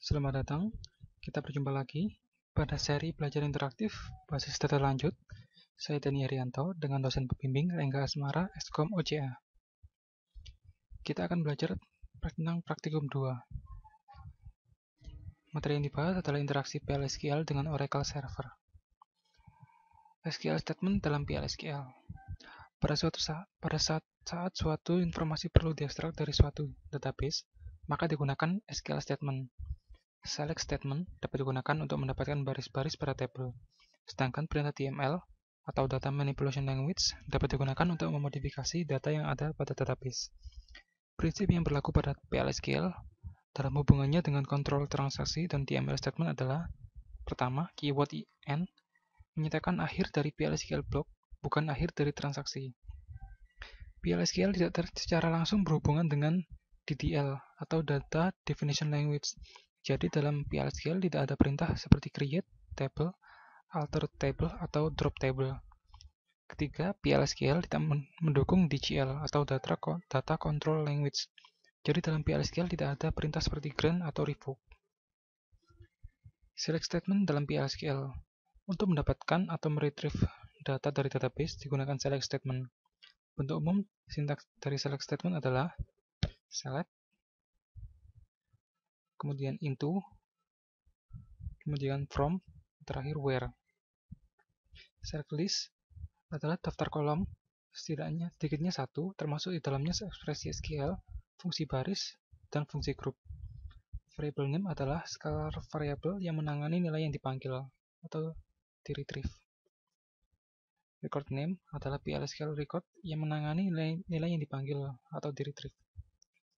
Selamat datang, kita berjumpa lagi pada seri belajar interaktif basis data lanjut. Saya Dani Arianto dengan dosen pembimbing Rengga Asmara, Eskom OCA. Kita akan belajar tentang praktikum 2. Materi yang dibahas adalah interaksi PL/SQL dengan Oracle Server. SQL statement dalam PL/SQL. Pada saat suatu informasi perlu diekstrak dari suatu database, maka digunakan SQL statement. Select statement dapat digunakan untuk mendapatkan baris-baris pada tabel, sedangkan perintah DML atau Data Manipulation Language dapat digunakan untuk memodifikasi data yang ada pada database. Prinsip yang berlaku pada PL/SQL dalam hubungannya dengan kontrol transaksi dan DML statement adalah: pertama, keyword "n" menyatakan akhir dari PL/SQL block, bukan akhir dari transaksi. PL/SQL tidak secara langsung berhubungan dengan DDL atau Data Definition Language. Jadi dalam PL/SQL tidak ada perintah seperti create table, alter table, atau drop table. Ketiga, PL/SQL tidak mendukung DCL atau Data Control Language. Jadi dalam PL/SQL tidak ada perintah seperti grant atau revoke. Select statement dalam PL/SQL. Untuk mendapatkan atau meretrieve data dari database digunakan select statement. Bentuk umum sintaks dari select statement adalah select, kemudian into, kemudian from, terakhir where. Select list adalah daftar kolom, sedikitnya satu, termasuk di dalamnya ekspresi SQL, fungsi baris, dan fungsi grup. Variable name adalah scalar variable yang menangani nilai yang dipanggil atau di-retrieve. Record name adalah PL/SQL record yang menangani nilai yang dipanggil atau di-retrieve.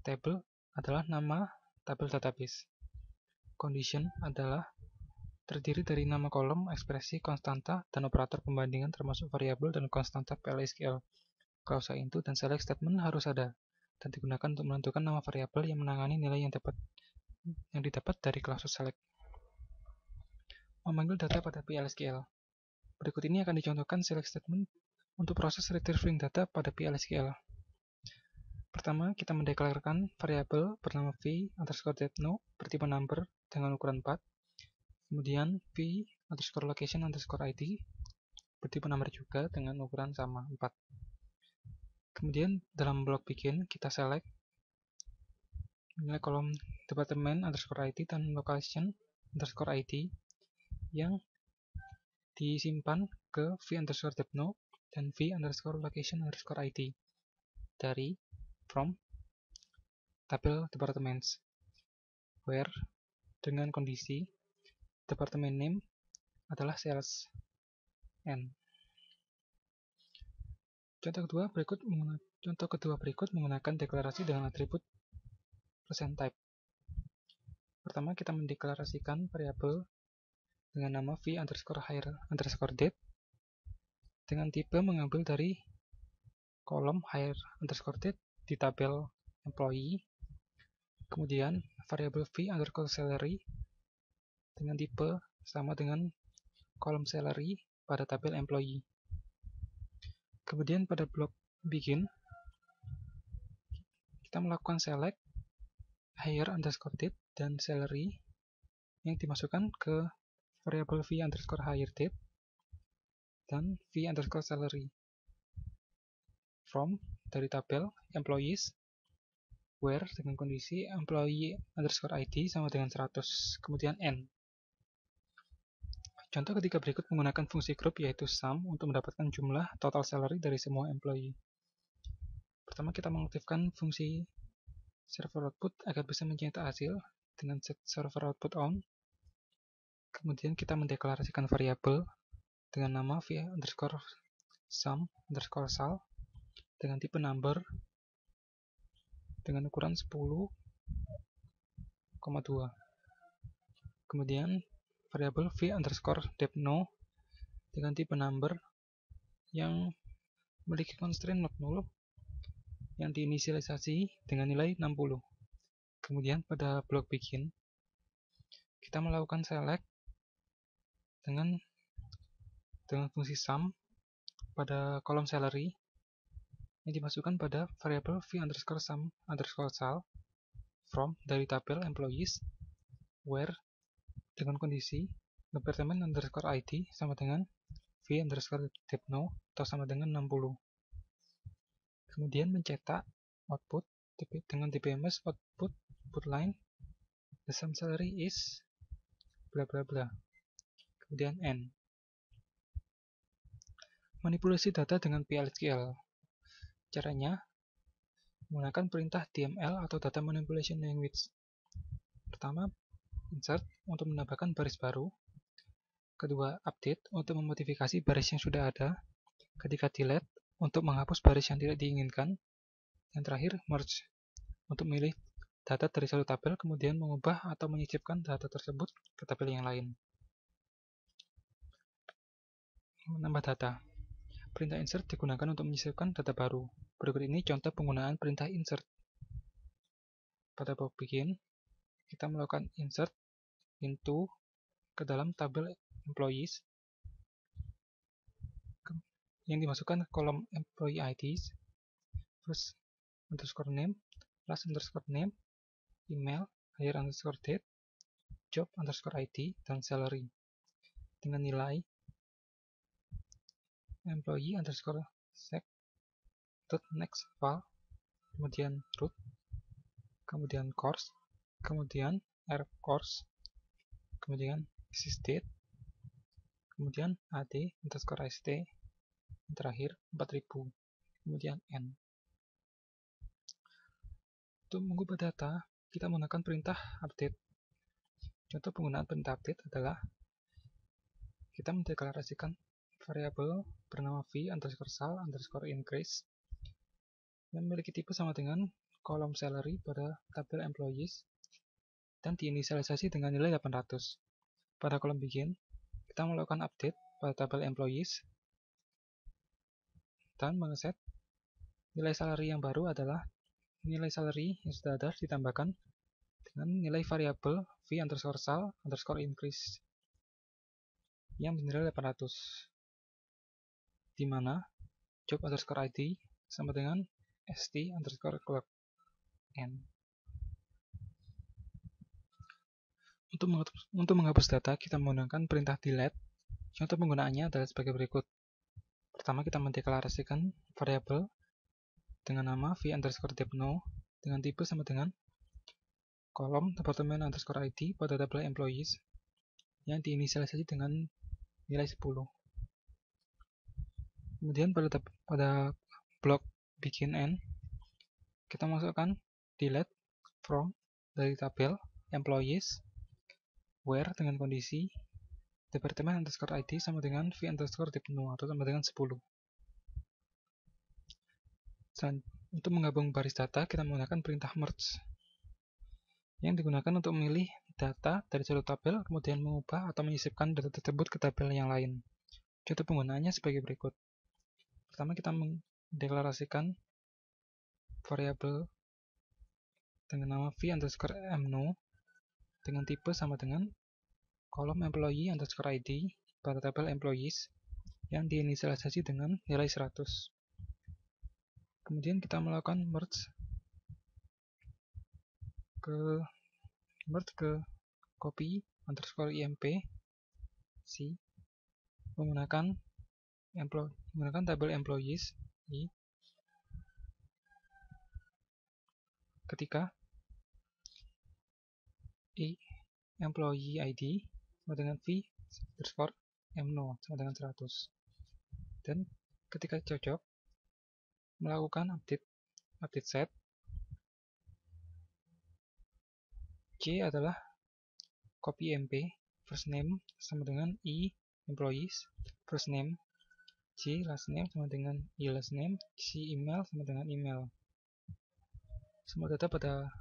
Table adalah nama tabel database. Condition adalah terdiri dari nama kolom, ekspresi, konstanta, dan operator pembandingan termasuk variabel dan konstanta PL/SQL. Klausa into dan select statement harus ada dan digunakan untuk menentukan nama variabel yang menangani nilai yang didapat dari klausus select. Memanggil data pada PL/SQL. Berikut ini akan dicontohkan select statement untuk proses retrieving data pada PL/SQL. Pertama, kita mendeklarasikan variabel bernama v_depno bertipe number dengan ukuran 4. Kemudian v_location_id bertipe number juga dengan ukuran sama 4. Kemudian dalam blok bikin kita select nilai kolom department_id dan location_id yang disimpan ke v_depno dan v_location_id dari from tabel departments, where dengan kondisi department name adalah sales n. Contoh kedua berikut menggunakan deklarasi dengan atribut %type. Pertama, kita mendeklarasikan variabel dengan nama v_hire_date dengan tipe mengambil dari kolom hire_date di tabel employee. Kemudian variabel v_salary dengan tipe sama dengan kolom salary pada tabel employee. Kemudian pada blok begin kita melakukan select hire_date dan salary yang dimasukkan ke variabel v_hire_date dan v_salary from dari tabel employees, where dengan kondisi employee_id sama dengan 100, kemudian n. Contoh ketiga berikut menggunakan fungsi group yaitu sum untuk mendapatkan jumlah total salary dari semua employee. Pertama, kita mengaktifkan fungsi server output agar bisa mencetak hasil dengan set server output on. Kemudian kita mendeklarasikan variabel dengan nama v_sum_sal dengan tipe number dengan ukuran 10,2. Kemudian variabel v_depno dengan tipe number yang memiliki constraint not null yang diinisialisasi dengan nilai 60. Kemudian pada blok begin kita melakukan select dengan fungsi sum pada kolom salary yang dimasukkan pada variabel v_sum_sal from dari tabel employees, where dengan kondisi department underscore ID sama dengan v underscore depno atau sama dengan 60. Kemudian mencetak output dengan dbms output line the sum salary is bla bla bla. Kemudian N. Manipulasi data dengan PLSQL. Caranya menggunakan perintah DML atau Data Manipulation Language. Pertama, insert untuk menambahkan baris baru. Kedua, update untuk memodifikasi baris yang sudah ada. Ketiga, delete untuk menghapus baris yang tidak diinginkan. Yang terakhir, merge untuk memilih data dari satu tabel kemudian mengubah atau menyisipkan data tersebut ke tabel yang lain. Menambah data. Perintah insert digunakan untuk menyisipkan data baru. Berikut ini contoh penggunaan perintah insert. Pada bab begin, kita melakukan insert into ke dalam tabel employees yang dimasukkan ke kolom employee IDs, first underscore name, last underscore name, email, hire underscore date, job underscore ID, dan salary dengan nilai employee underscore sec dot next file, kemudian root, kemudian course, kemudian course, kemudian sysdate, kemudian ad underscore st, yang terakhir 4000, kemudian n. Untuk mengubah data, kita menggunakan perintah update. Contoh penggunaan perintah update adalah kita mendeklarasikan variabel bernama v underscore sal underscore increase yang memiliki tipe sama dengan kolom salary pada tabel employees dan diinisialisasi dengan nilai 800. Pada kolom begin, kita melakukan update pada tabel employees dan mengeset nilai salary yang baru adalah nilai salary yang sudah ada ditambahkan dengan nilai variabel v underscore sal underscore increase yang bernilai 800, di mana job underscore ID sama dengan st underscore clock n. Untuk menghapus data, kita menggunakan perintah delete. Contoh penggunaannya adalah sebagai berikut. Pertama, kita mendeklarasikan variabel dengan nama v underscore depno dengan tipe sama dengan kolom departemen underscore ID pada tabel employees yang diinisialisasi dengan nilai 10. Kemudian pada blok begin end, kita masukkan delete from dari tabel employees where dengan kondisi departemen underscore ID sama dengan v underscore depno atau sama dengan 10. Untuk menggabung baris data, kita menggunakan perintah merge yang digunakan untuk memilih data dari satu tabel kemudian mengubah atau menyisipkan data tersebut ke tabel yang lain. Contoh penggunaannya sebagai berikut. Pertama, kita mendeklarasikan variabel dengan nama v underscore mno dengan tipe sama dengan kolom employee underscore ID pada tabel employees yang diinisialisasi dengan nilai 100. Kemudian kita melakukan merge ke copy underscore imp c menggunakan tabel employees i ketika employee ID sama dengan v underscore mno sama dengan 100, dan ketika cocok melakukan update set. C adalah copy mp first name sama dengan i employees first name, c last name sama dengan i last name, c email sama dengan email. Semua data pada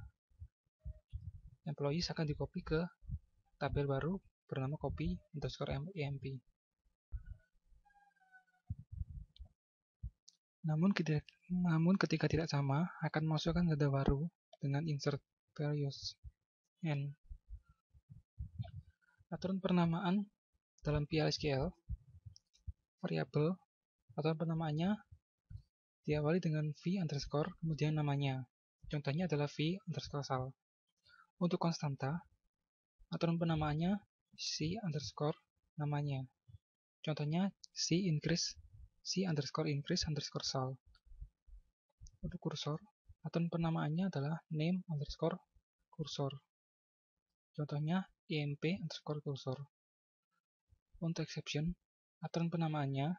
employees akan di-copy ke tabel baru bernama copy underscore emp. Namun ketika tidak sama, akan masukkan data baru dengan insert values n. Aturan penamaan dalam PLSQL, variabel aturan penamaannya diawali dengan v underscore kemudian namanya. Contohnya adalah v underscore sal. Untuk konstanta, aturan penamaannya C underscore namanya. Contohnya C underscore increase underscore sal. Untuk kursor, aturan penamaannya adalah name underscore kursor. Contohnya emp underscore kursor. Untuk exception, aturan penamaannya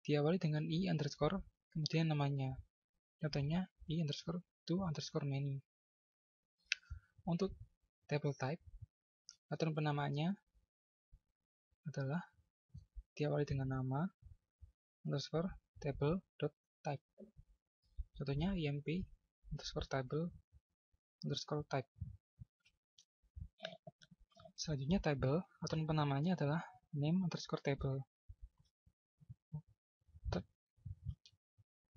diawali dengan i underscore kemudian namanya. Contohnya i underscore to underscore many. Untuk table type, aturan penamaannya adalah diawali dengan nama underscore table dot type. Contohnya emp underscore table underscore type. Selanjutnya table, aturan penamaannya adalah name underscore table.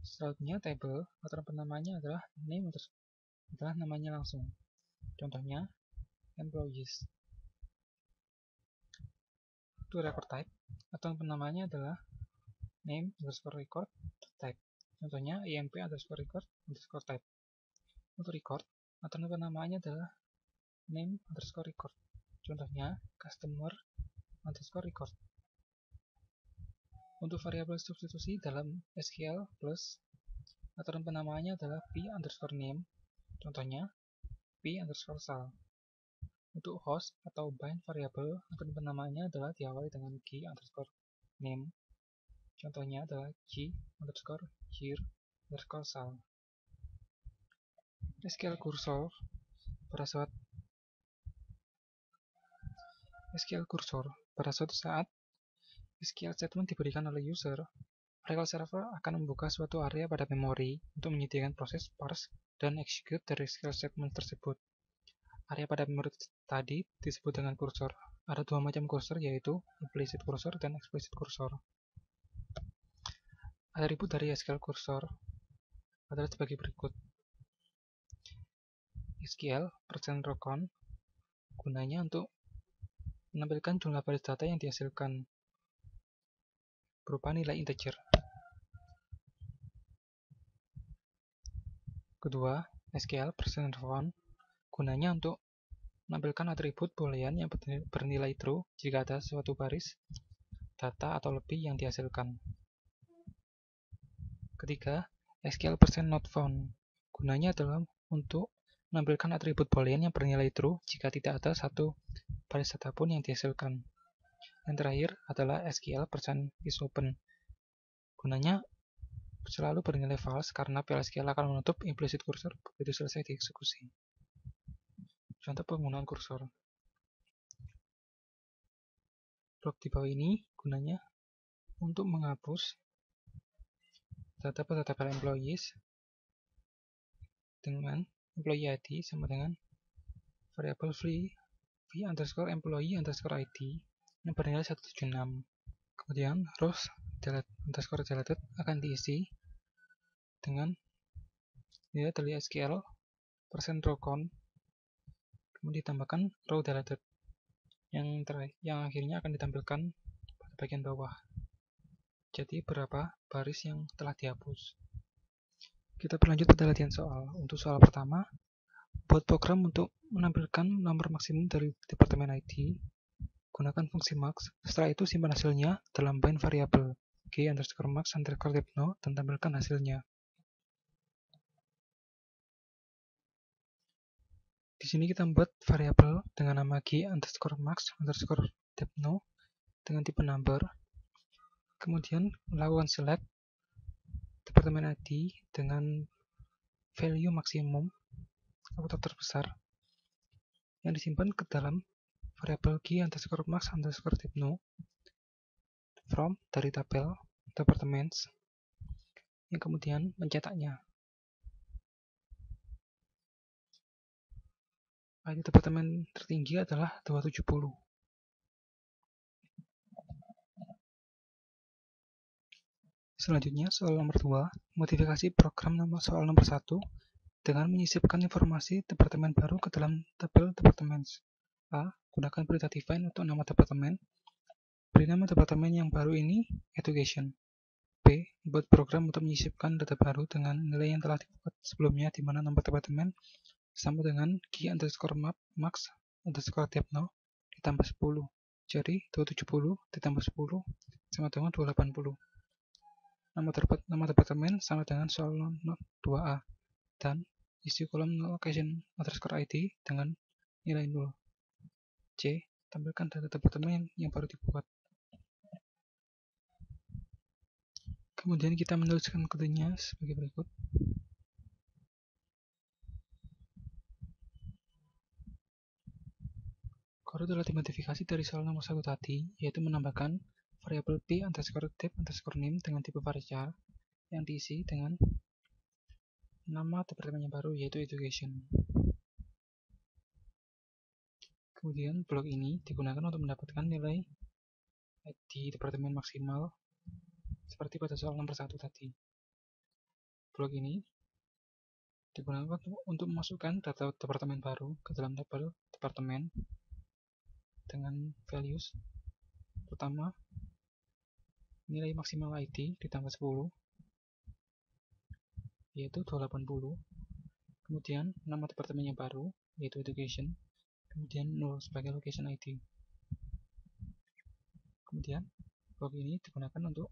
Selanjutnya table, aturan penamaannya adalah name adalah namanya langsung. Contohnya employees. Untuk record type, aturan penamaannya adalah name underscore record type. Contohnya emp underscore record underscore type. Untuk record, aturan penamaannya adalah name underscore record. Contohnya customer underscore record. Untuk variabel substitusi dalam SQL plus, aturan penamaannya adalah p underscore name. Contohnya p underscore sal. Untuk host atau bind variabel, aturan penamaannya adalah diawali dengan g underscore name. Contohnya adalah g underscore year underscore sal. SQL kursor pada suatu saat SQL statement diberikan oleh user, file server akan membuka suatu area pada memori untuk menyediakan proses parse dan execute dari SQL statement tersebut. Area pada memori tadi disebut dengan kursor. Ada dua macam kursor, yaitu implicit kursor dan explicit kursor. Atribut dari SQL kursor adalah sebagai berikut. SQL %rocon gunanya untuk menampilkan jumlah baris data yang dihasilkan berupa nilai integer. Kedua, SQL %run gunanya untuk menampilkan atribut boolean yang bernilai true jika ada suatu baris data atau lebih yang dihasilkan. Ketiga, SQL %notFound gunanya adalah untuk menampilkan atribut boolean yang bernilai true jika tidak ada satu baris data pun yang dihasilkan. Yang terakhir adalah SQL %isOpen gunanya selalu bernilai false karena PL/SQL akan menutup implicit kursor begitu selesai dieksekusi. Contoh penggunaan kursor. Blok di bawah ini gunanya untuk menghapus data pada tabel employees dengan employee ID sama dengan variabel v underscore employee underscore ID yang bernilai 176. Kemudian rows underscore deleted akan diisi dengan nilai dari SQL %rocon kemudian ditambahkan row deleted yang akhirnya akan ditampilkan pada bagian bawah. Jadi berapa baris yang telah dihapus. Kita berlanjut pada latihan soal. Untuk soal pertama, buat program untuk menampilkan nomor maksimum dari departemen IT. Gunakan fungsi max. Setelah itu simpan hasilnya dalam bind variabel g underscore max underscore depno dan tampilkan hasilnya. Di sini kita membuat variabel dengan nama g underscore max underscore depno dengan tipe number. Kemudian melakukan select departemen ID dengan value maksimum atau terbesar yang disimpan ke dalam variabel g underscore max underscore depno from dari tabel departments yang kemudian mencetaknya. ID departemen tertinggi adalah 270. Selanjutnya soal nomor 2, modifikasi program soal nomor 1 dengan menyisipkan informasi departemen baru ke dalam tabel departemen. A. Gunakan perintah define untuk nama departemen. Beri nama departemen yang baru ini education. B. Buat program untuk menyisipkan data baru dengan nilai yang telah dibuat sebelumnya di mana nomor departemen sama dengan g underscore max underscore depno ditambah 10. Jadi 270 ditambah 10 sama dengan 280. Nama departemen sama dengan soal 2A. Dan isi kolom location underscore ID dengan nilai 0. C. Tampilkan data departemen yang baru dibuat. Kemudian kita menuliskan kodenya sebagai berikut. Kode telah dimodifikasi dari soal nomor 1 tadi, yaitu menambahkan variabel p underscore dep underscore name dengan tipe varchar yang diisi dengan nama departemen yang baru, yaitu education. Kemudian blok ini digunakan untuk mendapatkan nilai di departemen maksimal seperti pada soal nomor 1 tadi. Blok ini digunakan untuk memasukkan data departemen baru ke dalam tabel departemen dengan values. Pertama, nilai maksimal ID ditambah 10, yaitu 280. Kemudian nama departemen yang baru, yaitu education. Kemudian 0 sebagai location ID. Kemudian blok ini digunakan untuk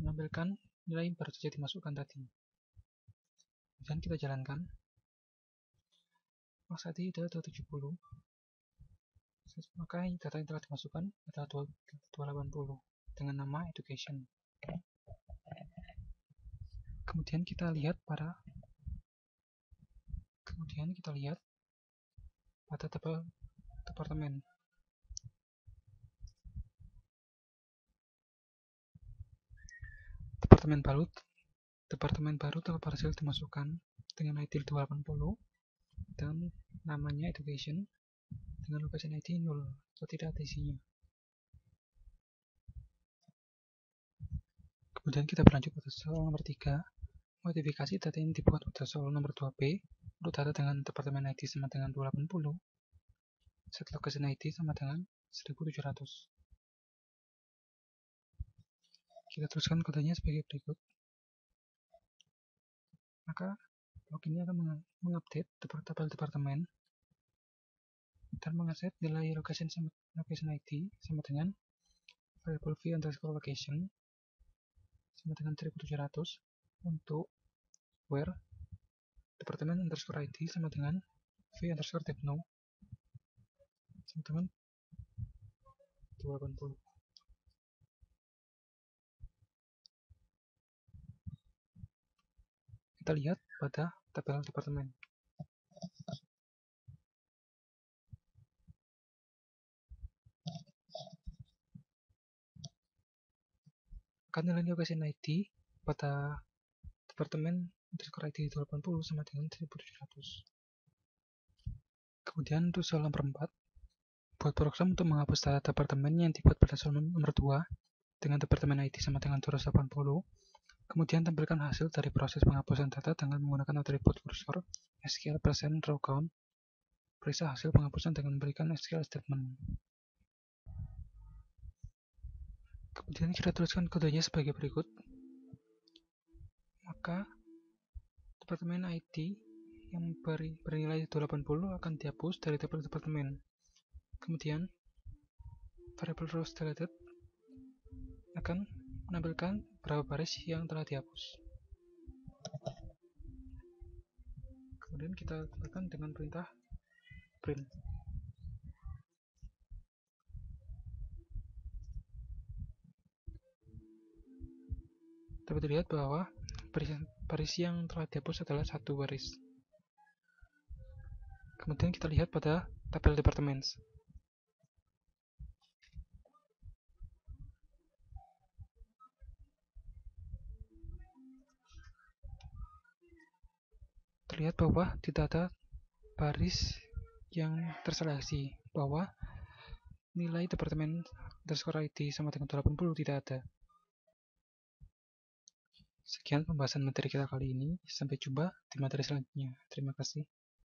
menampilkan nilai yang baru saja dimasukkan tadi. Kemudian kita jalankan. Maka tadi adalah 270. Maka data yang telah dimasukkan adalah 280 dengan nama education. Kemudian kita lihat pada tabel departemen. Departemen baru telah berhasil dimasukkan dengan ID 280 dan namanya education dengan location ID 0 atau tidak ada isinya. Kemudian kita berlanjut pada soal nomor 3, modifikasi data yang dibuat pada soal nomor 2B untuk data dengan departemen ID sama dengan 280, set location ID sama dengan 1700. Kita teruskan kodenya sebagai berikut. Maka blok ini akan mengupdate tabel departemen dan mengaset nilai location ID sama dengan variable v underscore location sama dengan 1700 untuk where departemen underscore ID sama dengan v underscore depno sama dengan 280. Kita lihat pada tabel departemen. Maka nilai location ID pada departemen underscore ID 280 sama dengan 1700. Kemudian untuk soal nomor 4, buat program untuk menghapus data departemen yang dibuat pada soal nomor 2 dengan departemen ID sama dengan 280. Kemudian tampilkan hasil dari proses penghapusan data dengan menggunakan atribut kursor SQL % row count. Periksa hasil penghapusan dengan memberikan SQL statement. Kemudian kita tuliskan kodenya sebagai berikut. Maka departemen ID yang bernilai 280 akan dihapus dari tabel departemen. Kemudian variable rows deleted akan menampilkan berapa baris yang telah dihapus. Kemudian kita tekan dengan perintah print. Dapat dilihat bahwa baris yang telah dihapus adalah 1 baris. Kemudian kita lihat pada tabel departemen. Terlihat bahwa tidak ada baris yang terseleksi, bahwa nilai departemen underscore ID sama dengan 280 tidak ada. Sekian pembahasan materi kita kali ini. Sampai jumpa di materi selanjutnya. Terima kasih.